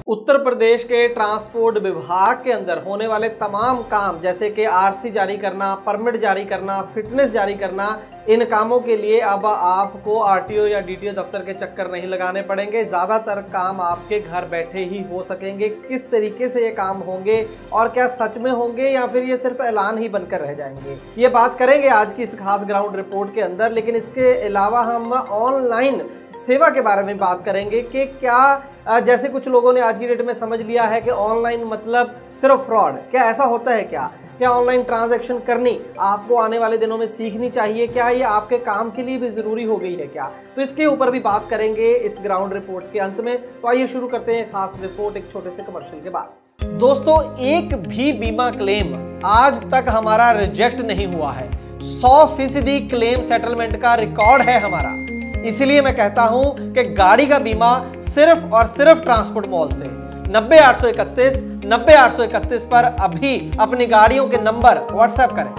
उत्तर प्रदेश के ट्रांसपोर्ट विभाग के अंदर होने वाले तमाम काम जैसे कि आरसी जारी करना, परमिट जारी करना, फिटनेस जारी करना, इन कामों के लिए अब आपको आरटीओ या डीटीओ दफ्तर के चक्कर नहीं लगाने पड़ेंगे। ज़्यादातर काम आपके घर बैठे ही हो सकेंगे। किस तरीके से ये काम होंगे और क्या सच में होंगे या फिर ये सिर्फ ऐलान ही बनकर रह जाएंगे, ये बात करेंगे आज की इस खास ग्राउंड रिपोर्ट के अंदर। लेकिन इसके अलावा हम ऑनलाइन सेवा के बारे में बात करेंगे कि क्या जैसे कुछ लोगों ने आज की डेट में समझ लिया है कि ऑनलाइन मतलब सिर्फ फ्रॉड, क्या ऐसा होता है क्या ऑनलाइन ट्रांजैक्शन करनी आपको आने वाले दिनों में सीखनी चाहिए, क्या ये आपके काम के लिए भी ज़रूरी हो गई है क्या? तो इसके ऊपर भी बात करेंगे इस ग्राउंड रिपोर्ट के अंत में। तो आइए शुरू करते हैं खास रिपोर्ट एक छोटे से कमर्शियल के बाद। दोस्तों, एक भी बीमा क्लेम आज तक हमारा रिजेक्ट नहीं हुआ है। 100% क्लेम सेटलमेंट का रिकॉर्ड है हमारा। इसीलिए मैं कहता हूं कि गाड़ी का बीमा सिर्फ और सिर्फ ट्रांसपोर्ट मॉल से 90-831 पर अभी अपनी गाड़ियों के नंबर व्हाट्सएप करें।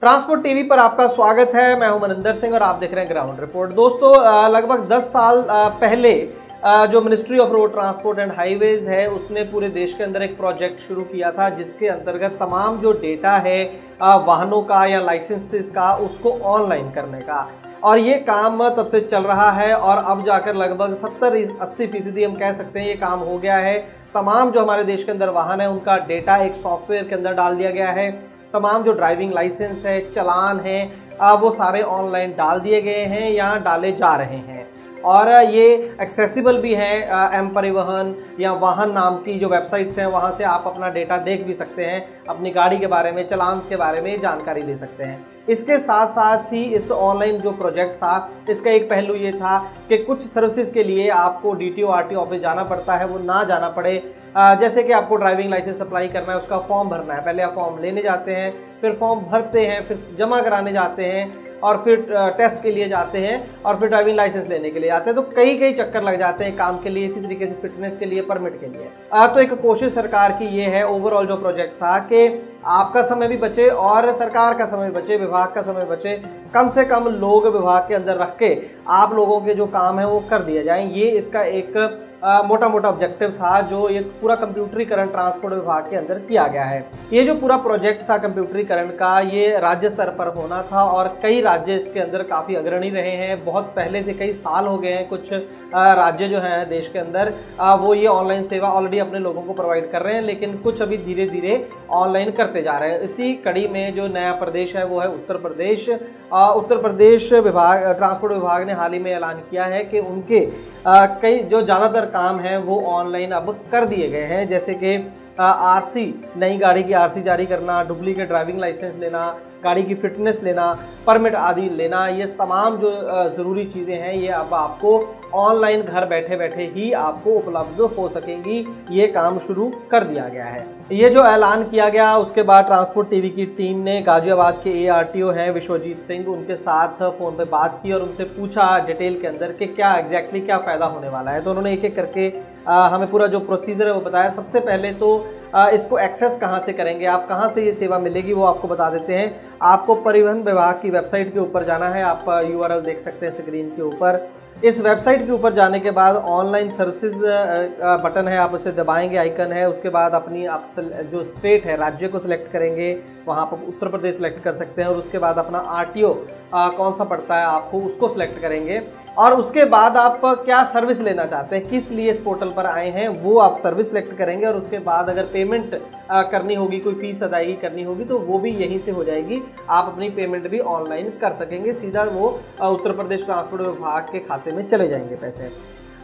ट्रांसपोर्ट टीवी पर आपका स्वागत है। मैं हूं मनिंदर सिंह और आप देख रहे हैं ग्राउंड रिपोर्ट। दोस्तों, लगभग 10 साल पहले जो ministry of road transport and highways है उसने पूरे देश के अंदर एक प्रोजेक्ट शुरू किया था जिसके अंतर्गत तमाम जो डेटा है वाहनों का या लाइसेंसेस का उसको ऑनलाइन करने का, और ये काम तब से चल रहा है और अब जाकर लगभग 70-80% हम कह सकते हैं ये काम हो गया है। तमाम जो हमारे देश के अंदर वाहन है उनका डेटा एक सॉफ्टवेयर के अंदर डाल दिया गया है। तमाम जो ड्राइविंग लाइसेंस है, चलान है, वो सारे ऑनलाइन डाल दिए गए हैं या डाले जा रहे हैं। और ये एक्सेसिबल भी है। एम परिवहन या वाहन नाम की जो वेबसाइट्स हैं वहाँ से आप अपना डेटा देख भी सकते हैं, अपनी गाड़ी के बारे में, चलान्स के बारे में जानकारी ले सकते हैं। इसके साथ साथ ही इस ऑनलाइन जो प्रोजेक्ट था इसका एक पहलू ये था कि कुछ सर्विसेज के लिए आपको डीटीओ आरटीओ ऑफिस जाना पड़ता है, वो ना जाना पड़े। जैसे कि आपको ड्राइविंग लाइसेंस अप्लाई करना है, उसका फॉर्म भरना है। पहले आप फॉर्म लेने जाते हैं, फिर फॉर्म भरते हैं, फिर जमा कराने जाते हैं और फिर टेस्ट के लिए जाते हैं और फिर ड्राइविंग लाइसेंस लेने के लिए जाते हैं। तो कई चक्कर लग जाते हैं काम के लिए, इसी तरीके से फिटनेस के लिए, परमिट के लिए। तो एक कोशिश सरकार की ये है, ओवरऑल जो प्रोजेक्ट था कि आपका समय भी बचे और सरकार का समय बचे, विभाग का समय बचे। कम से कम लोग विभाग के अंदर रख के आप लोगों के जो काम है वो कर दिए जाएं। ये इसका एक मोटा ऑब्जेक्टिव था जो ये पूरा कंप्यूटरीकरण ट्रांसपोर्ट विभाग के अंदर किया गया है। ये जो पूरा प्रोजेक्ट था कंप्यूटरीकरण का, ये राज्य स्तर पर होना था और कई राज्य इसके अंदर काफ़ी अग्रणी रहे हैं। बहुत पहले से, कई साल हो गए हैं। कुछ राज्य जो हैं देश के अंदर वो ये ऑनलाइन सेवा ऑलरेडी अपने लोगों को प्रोवाइड कर रहे हैं, लेकिन कुछ अभी धीरे धीरे ऑनलाइन करते जा रहे हैं। इसी कड़ी में जो नया प्रदेश है वो है उत्तर प्रदेश। उत्तर प्रदेश विभाग, ट्रांसपोर्ट विभाग ने हाल ही में ऐलान किया है कि उनके कई जो ज़्यादातर काम हैं वो ऑनलाइन अब कर दिए गए हैं। जैसे कि आरसी, नई गाड़ी की आरसी जारी करना, डुप्लीकेट ड्राइविंग लाइसेंस लेना, गाड़ी की फिटनेस लेना, परमिट आदि लेना, ये तमाम जो ज़रूरी चीज़ें हैं ये अब आपको ऑनलाइन घर बैठे बैठे ही आपको उपलब्ध हो सकेंगी। ये काम शुरू कर दिया गया है। ये जो ऐलान किया गया उसके बाद ट्रांसपोर्ट टीवी की टीम ने गाजियाबाद के एआरटीओ हैं विश्वजीत सिंह, उनके साथ फ़ोन पे बात की और उनसे पूछा डिटेल के अंदर कि क्या एग्जैक्टली क्या फ़ायदा होने वाला है। तो उन्होंने एक एक करके हमें पूरा जो प्रोसीजर है वो बताया। सबसे पहले तो इसको एक्सेस कहाँ से करेंगे, आप कहाँ से ये सेवा मिलेगी वो आपको बता देते हैं। आपको परिवहन विभाग की वेबसाइट के ऊपर जाना है। आप यूआरएल देख सकते हैं स्क्रीन के ऊपर। इस वेबसाइट के ऊपर जाने के बाद ऑनलाइन सर्विसेज बटन है, आप उसे दबाएंगे, आइकन है। उसके बाद अपनी आप जो स्टेट है, राज्य को सिलेक्ट करेंगे, वहाँ पर उत्तर प्रदेश सेलेक्ट कर सकते हैं। और उसके बाद अपना आरटीओ कौन सा पड़ता है आपको, उसको सिलेक्ट करेंगे। और उसके बाद आप क्या सर्विस लेना चाहते हैं, किस लिए इस पोर्टल पर आए हैं, वो आप सर्विस सिलेक्ट करेंगे। और उसके बाद अगर पेमेंट करनी होगी, कोई फीस अदायगी करनी होगी तो वो भी यहीं से हो जाएगी। आप अपनी पेमेंट भी ऑनलाइन कर सकेंगे, सीधा वो उत्तर प्रदेश ट्रांसपोर्ट विभाग के खाते में चले जाएंगे पैसे।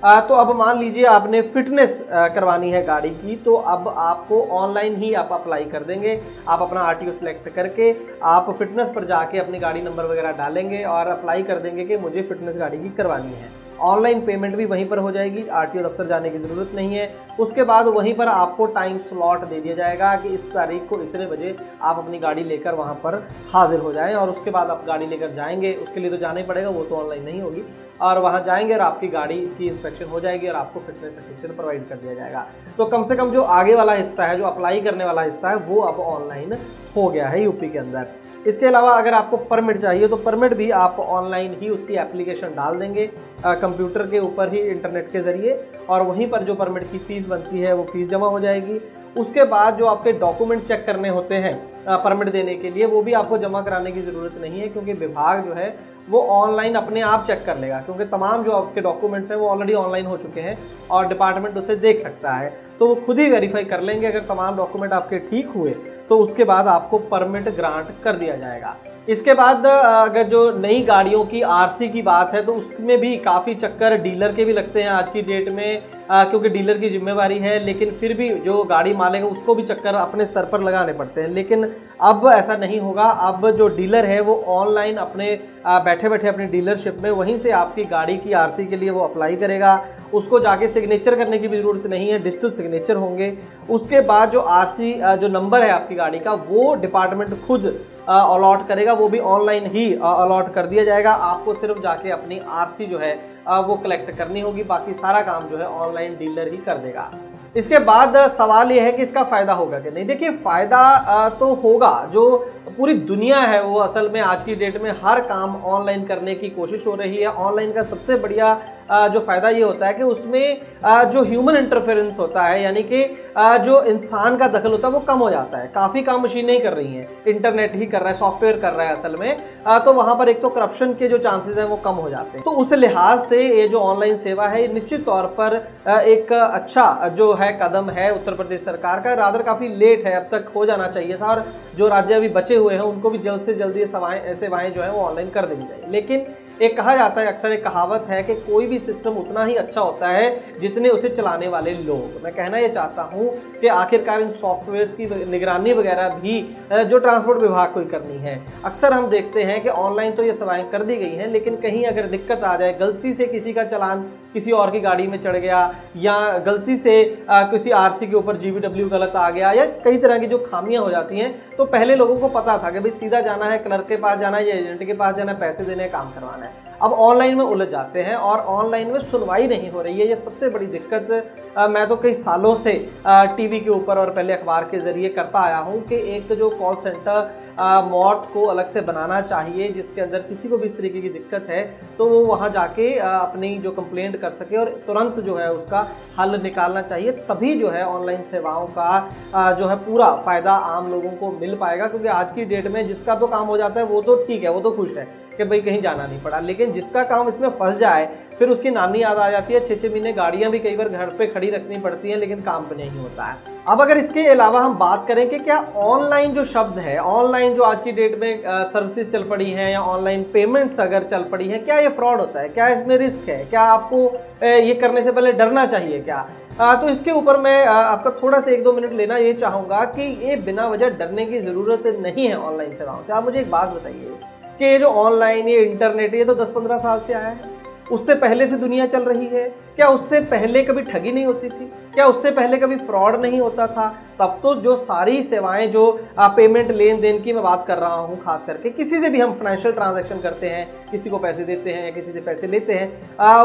तो अब मान लीजिए आपने फिटनेस करवानी है गाड़ी की, तो अब आपको ऑनलाइन ही आप अप्लाई कर देंगे। आप अपना आरटीओ सेलेक्ट करके आप फिटनेस पर जाके अपनी गाड़ी नंबर वगैरह डालेंगे और अप्लाई कर देंगे कि मुझे फिटनेस गाड़ी की करवानी है। ऑनलाइन पेमेंट भी वहीं पर हो जाएगी, आरटीओ दफ्तर जाने की ज़रूरत नहीं है। उसके बाद वहीं पर आपको टाइम स्लॉट दे दिया जाएगा कि इस तारीख को इतने बजे आप अपनी गाड़ी लेकर वहाँ पर हाजिर हो जाएं। और उसके बाद आप गाड़ी लेकर जाएंगे, उसके लिए तो जाना ही पड़ेगा, वो तो ऑनलाइन नहीं होगी। और वहाँ जाएंगे और आपकी गाड़ी की इंस्पेक्शन हो जाएगी और आपको फिटनेस सर्टिफिकेट प्रोवाइड कर दिया जाएगा। तो कम से कम जो आगे वाला हिस्सा है, जो अप्लाई करने वाला हिस्सा है, वो अब ऑनलाइन हो गया है यूपी के अंदर। इसके अलावा अगर आपको परमिट चाहिए तो परमिट भी आप ऑनलाइन ही उसकी एप्लीकेशन डाल देंगे कंप्यूटर के ऊपर ही, इंटरनेट के ज़रिए, और वहीं पर जो परमिट की फ़ीस बनती है वो फ़ीस जमा हो जाएगी। उसके बाद जो आपके डॉक्यूमेंट चेक करने होते हैं परमिट देने के लिए, वो भी आपको जमा कराने की ज़रूरत नहीं है, क्योंकि विभाग जो है वो ऑनलाइन अपने आप चेक कर लेगा, क्योंकि तमाम जो आपके डॉक्यूमेंट्स हैं वो ऑलरेडी ऑनलाइन हो चुके हैं और डिपार्टमेंट उसे देख सकता है, तो वो खुद ही वेरीफाई कर लेंगे। अगर तमाम डॉक्यूमेंट आपके ठीक हुए तो उसके बाद आपको परमिट ग्रांट कर दिया जाएगा। इसके बाद अगर जो नई गाड़ियों की आरसी की बात है तो उसमें भी काफ़ी चक्कर डीलर के भी लगते हैं आज की डेट में, क्योंकि डीलर की जिम्मेवारी है, लेकिन फिर भी जो गाड़ी मालिक है उसको भी चक्कर अपने स्तर पर लगाने पड़ते हैं। लेकिन अब ऐसा नहीं होगा, अब जो डीलर है वो ऑनलाइन अपने बैठे बैठे अपनी डीलरशिप में वहीं से आपकी गाड़ी की आरसी के लिए वो अप्लाई करेगा। उसको जाके सिग्नेचर करने की भी ज़रूरत नहीं है, डिजिटल सिग्नेचर होंगे। उसके बाद जो आरसी जो नंबर है आपकी गाड़ी का वो डिपार्टमेंट खुद अलॉट करेगा, वो भी ऑनलाइन ही अलॉट कर दिया जाएगा। आपको सिर्फ जाके अपनी आरसी जो है वो कलेक्ट करनी होगी, बाकी सारा काम जो है ऑनलाइन डीलर ही कर देगा। इसके बाद सवाल ये है कि इसका फ़ायदा होगा कि नहीं। देखिए, फ़ायदा तो होगा। जो पूरी दुनिया है वो असल में आज की डेट में हर काम ऑनलाइन करने की कोशिश हो रही है। ऑनलाइन का सबसे बढ़िया जो फ़ायदा ये होता है कि उसमें जो ह्यूमन इंटरफेरेंस होता है, यानी कि जो इंसान का दखल होता है वो कम हो जाता है। काफ़ी काम मशीनें ही कर रही हैं, इंटरनेट ही कर रहा है, सॉफ्टवेयर कर रहा है असल में, तो वहाँ पर एक तो करप्शन के जो चांसेस हैं वो कम हो जाते हैं। तो उस लिहाज से ये जो ऑनलाइन सेवा है ये निश्चित तौर पर एक अच्छा जो है कदम है उत्तर प्रदेश सरकार का। रादर काफ़ी लेट है, अब तक हो जाना चाहिए था, और जो राज्य अभी बचे हुए हैं उनको भी जल्द से जल्द ये सेवाएं जो है वो ऑनलाइन कर देनी चाहिए। लेकिन एक कहा जाता है, अक्सर एक कहावत है कि कोई भी सिस्टम उतना ही अच्छा होता है जितने उसे चलाने वाले लोग। मैं कहना ये चाहता हूँ कि आखिरकार इन सॉफ्टवेयर्स की निगरानी वगैरह भी जो ट्रांसपोर्ट विभाग को ही करनी है। अक्सर हम देखते हैं कि ऑनलाइन तो ये सेवाएं कर दी गई हैं, लेकिन कहीं अगर दिक्कत आ जाए, गलती से किसी का चालान किसी और की गाड़ी में चढ़ गया, या गलती से किसी आरसी के ऊपर जीबीडब्ल्यू गलत आ गया, या कई तरह की जो खामियां हो जाती हैं, तो पहले लोगों को पता था कि भाई सीधा जाना है, क्लर्क के पास जाना है या एजेंट के पास जाना है, पैसे देने हैं, काम करवाना है। अब ऑनलाइन में उलझ जाते हैं और ऑनलाइन में सुनवाई नहीं हो रही है। ये सबसे बड़ी दिक्कत मैं तो कई सालों से टीवी के ऊपर और पहले अखबार के ज़रिए करता आया हूँ कि एक जो कॉल सेंटर मॉर्थ को अलग से बनाना चाहिए, जिसके अंदर किसी को भी इस तरीके की दिक्कत है तो वो वहाँ जाके अपनी जो कंप्लेंट कर सके और तुरंत जो है उसका हल निकालना चाहिए। तभी जो है ऑनलाइन सेवाओं का जो है पूरा फ़ायदा आम लोगों को मिल पाएगा। क्योंकि आज की डेट में जिसका तो काम हो जाता है वो तो ठीक है, वो तो खुश है कि भाई कहीं जाना नहीं पड़ा, लेकिन जिसका काम इसमें फंस जाए फिर उसकी नानी याद आ जाती है। 6-6 महीने गाड़ियां भी कई बार घर पे खड़ी रखनी पड़ती हैं, लेकिन काम पे नहीं होता है। अब अगर इसके अलावा हम बात करें कि क्या ऑनलाइन जो शब्द है, ऑनलाइन जो आज की डेट में सर्विसेज चल पड़ी हैं या ऑनलाइन पेमेंट्स अगर चल पड़ी हैं, क्या ये फ्रॉड होता है, क्या इसमें रिस्क है, क्या आपको ये करने से पहले डरना चाहिए क्या? तो इसके ऊपर मैं आपका थोड़ा सा 1-2 मिनट लेना ये चाहूँगा कि ये बिना वजह डरने की ज़रूरत नहीं है ऑनलाइन सेवाओं से। आप मुझे एक बात बताइए कि ये जो ऑनलाइन, ये इंटरनेट, ये तो 10-15 साल से आया है। उससे पहले से दुनिया चल रही है क्या? उससे पहले कभी ठगी नहीं होती थी क्या? उससे पहले कभी फ्रॉड नहीं होता था? तब तो जो सारी सेवाएं, जो पेमेंट लेन देन की मैं बात कर रहा हूं, खास करके किसी से भी हम फाइनेंशियल ट्रांजैक्शन करते हैं, किसी को पैसे देते हैं या किसी से पैसे लेते हैं,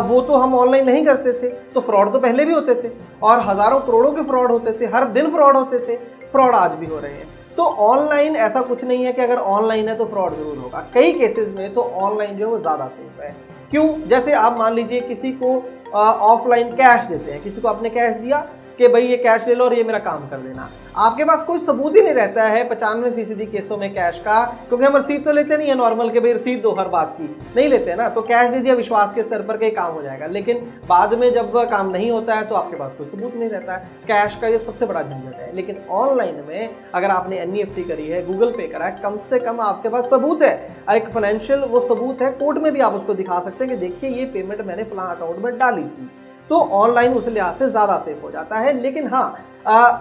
वो तो हम ऑनलाइन नहीं करते थे। तो फ्रॉड तो पहले भी होते थे और हज़ारों करोड़ों के फ्रॉड होते थे, हर दिन फ्रॉड होते थे। फ्रॉड आज भी हो रहे हैं। तो ऑनलाइन ऐसा कुछ नहीं है कि अगर ऑनलाइन है तो फ्रॉड जरूर होगा। कई केसेस में तो ऑनलाइन जो है वो ज़्यादा सेफ है। क्यों? जैसे आप मान लीजिए किसी को ऑफलाइन कैश देते हैं, किसी को आपने कैश दिया कि भाई ये कैश ले लो और ये मेरा काम कर देना, आपके पास कोई सबूत ही नहीं रहता है 95% केसों में कैश का, क्योंकि हम रसीद तो लेते नहीं है नॉर्मल के भाई रसीद दो हर बात की, नहीं लेते ना। तो कैश दे दिया, विश्वास के स्तर पर कहीं काम हो जाएगा, लेकिन बाद में जब वह काम नहीं होता है तो आपके पास कोई सबूत नहीं रहता है। कैश का ये सबसे बड़ा झंझट है। लेकिन ऑनलाइन में अगर आपने NEFT करी है, गूगल पे करा है, कम से कम आपके पास सबूत है, एक फाइनेंशियल वो सबूत है, कोर्ट में भी आप उसको दिखा सकते हैं कि देखिए ये पेमेंट मैंने फलां अकाउंट में डाली थी। तो ऑनलाइन उस लिहाज से ज़्यादा सेफ हो जाता है। लेकिन हाँ,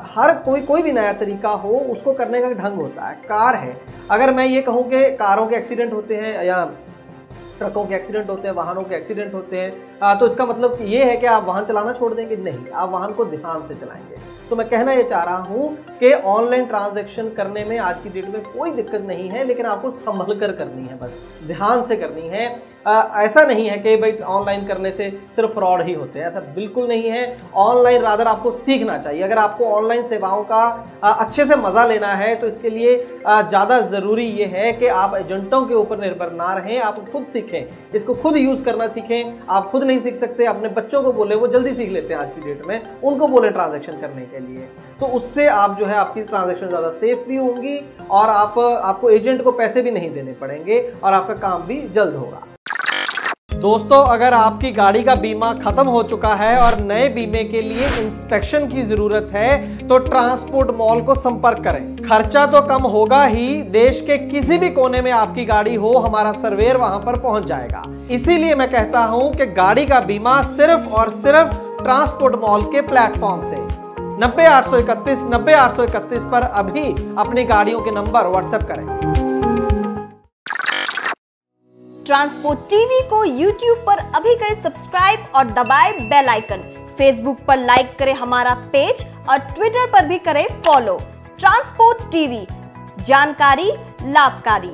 हर कोई भी नया तरीका हो उसको करने का ढंग होता है। कार है, अगर मैं ये कहूँ कि कारों के एक्सीडेंट होते हैं या ट्रकों के एक्सीडेंट होते हैं, वाहनों के एक्सीडेंट होते हैं, तो इसका मतलब ये है कि आप वाहन चलाना छोड़ देंगे? नहीं, आप वाहन को ध्यान से चलाएंगे। तो मैं कहना ये चाह रहा हूँ कि ऑनलाइन ट्रांजैक्शन करने में आज की डेट में कोई दिक्कत नहीं है, लेकिन आपको संभल कर करनी है, बस ध्यान से करनी है। ऐसा नहीं है कि भाई ऑनलाइन करने से सिर्फ फ्रॉड ही होते हैं, ऐसा बिल्कुल नहीं है। ऑनलाइन रादर आपको सीखना चाहिए। अगर आपको ऑनलाइन सेवाओं का अच्छे से मजा लेना है तो इसके लिए ज़्यादा ज़रूरी ये है कि आप एजेंटों के ऊपर निर्भर ना रहें, आप खुद सीखें, इसको खुद यूज़ करना सीखें। आप खुद नहीं सीख सकते, अपने बच्चों को बोले, वो जल्दी सीख लेते हैं आज की डेट में, उनको बोले ट्रांजैक्शन करने के लिए, तो उससे आप जो है आपकी ट्रांजैक्शन ज़्यादा सेफ भी होंगी और आपको एजेंट को पैसे भी नहीं देने पड़ेंगे और आपका काम भी जल्द होगा। दोस्तों, अगर आपकी गाड़ी का बीमा खत्म हो चुका है और नए बीमे के लिए इंस्पेक्शन की जरूरत है तो ट्रांसपोर्ट मॉल को संपर्क करें। खर्चा तो कम होगा ही, देश के किसी भी कोने में आपकी गाड़ी हो, हमारा सर्वेयर वहां पर पहुंच जाएगा। इसीलिए मैं कहता हूं कि गाड़ी का बीमा सिर्फ और सिर्फ ट्रांसपोर्ट मॉल के प्लेटफॉर्म से 90-831-90-831 पर अभी अपनी गाड़ियों के नंबर व्हाट्सएप करें। ट्रांसपोर्ट टीवी को यूट्यूब पर अभी करें सब्सक्राइब और दबाएं बेल आइकन। फेसबुक पर लाइक करें हमारा पेज और ट्विटर पर भी करें फॉलो। ट्रांसपोर्ट टीवी, जानकारी लाभकारी।